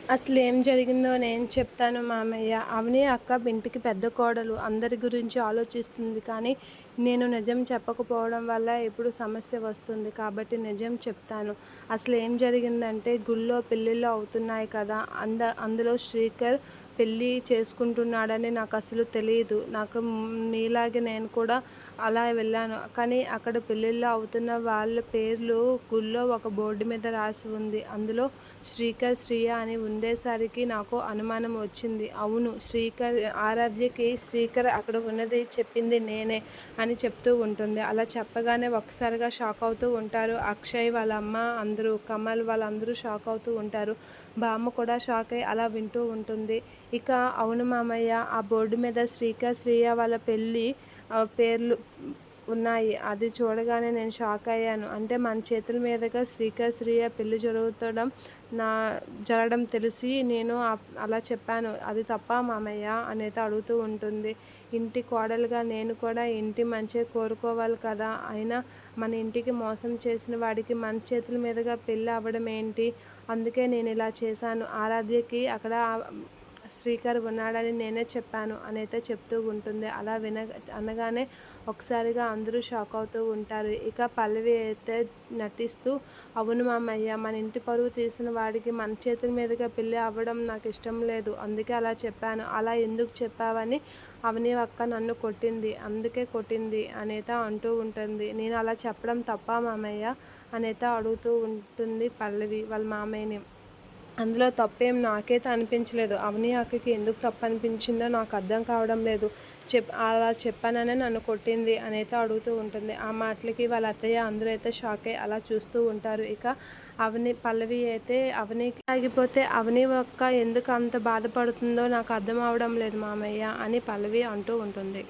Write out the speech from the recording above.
అసలు ఏం జరిగిందో నేను చెప్తాను మామయ్య. అవని అక్క ఇంటికి పెద్ద కోడలు. అందరి గురించి ఆలోచిస్తుంది. కానీ నేను నిజం చెప్పకపోవడం వల్ల ఇప్పుడు సమస్య వస్తుంది. కాబట్టి నిజం చెప్తాను. అసలు ఏం జరిగిందంటే గుళ్ళో పెళ్ళిళ్ళు అవుతున్నాయి కదా! అందులో శ్రీకర్ పెళ్ళి చేసుకుంటున్నాడని నాకు అసలు తెలీదు. నాకు మీలాగే నేను కూడా అలా వెళ్ళాను. కానీ అక్కడ పెళ్ళిళ్ళు అవుతున్న వాళ్ళ పేర్లు గుళ్ళో ఒక బోర్డు మీద రాసి ఉంది. అందులో శ్రీకర్, శ్రియ అని ఉండేసరికి నాకు అనుమానం వచ్చింది. అవును, ఆరాధ్యకి శ్రీకర్ అక్కడ ఉన్నది చెప్పింది నేనే అని చెప్తూ ఉంటుంది. అలా చెప్పగానే ఒక్కసారిగా షాక్ అవుతూ ఉంటారు. అక్షయ్ వాళ్ళ అమ్మ అందరూ, కమల్ వాళ్ళందరూ షాక్ అవుతూ ఉంటారు. బామ్మ కూడా షాక్ అయ్యి అలా వింటూ ఉంటుంది. ఇక అవును మామయ్య, ఆ బోర్డు మీద శ్రీకర్, శ్రియ వాళ్ళ పెళ్ళి పేర్లు ఉన్నాయి. అది చూడగానే నేను షాక్ అయ్యాను. అంటే మన చేతుల మీదుగా శ్రీకర్, శ్రియ పెళ్లి జరగడం తెలిసి నేను అలా చెప్పాను. అది తప్పా మామయ్య అనేది అడుగుతూ ఉంటుంది. ఇంటి కోడలుగా నేను కూడా ఇంటి మంచే కోరుకోవాలి కదా! అయినా మన ఇంటికి మోసం చేసిన వాడికి మన చేతుల మీదుగా పెళ్ళి అవ్వడం ఏంటి? అందుకే నేను ఇలా చేశాను. ఆరాధ్యకి అక్కడ శ్రీకర్ ఉన్నాడని నేనే చెప్పాను అనైతే చెప్తూ ఉంటుంది. అలా అనగానే ఒకసారిగా అందరూ షాక్ అవుతూ ఉంటారు. ఇక పల్లవి అయితే నటిస్తూ, అవును మామయ్య, మన ఇంటి పరువు తీసిన వాడికి మన చేతుల మీదుగా పెళ్ళి అవ్వడం నాకు ఇష్టం లేదు. అందుకే అలా చెప్పాను. అలా ఎందుకు చెప్పావని అవని అక్క నన్ను కొట్టింది. అందుకే కొట్టింది అనైతే అంటూ ఉంటుంది. నేను అలా చెప్పడం తప్పా మామయ్య అనైతే అడుగుతూ ఉంటుంది పల్లవి వాళ్ళ మామయ్యని. అందులో తప్పేం నాకైతే అనిపించలేదు. అవని అక్కకి ఎందుకు తప్పు అనిపించిందో నాకు అర్థం కావడం లేదు. అలా చెప్పాననే నన్ను కొట్టింది అనైతే అడుగుతూ ఉంటుంది. ఆ మాటలకి వాళ్ళ అత్తయ్య అందరూ అయితే షాక్ అయ్యి అలా చూస్తూ ఉంటారు. ఇక పల్లవి అయితే అవనికి ఆగిపోతే అవని అక్క ఎందుకు అంత బాధపడుతుందో నాకు అర్థం అవడం లేదు మామయ్య అని పల్లవి అంటూ ఉంటుంది.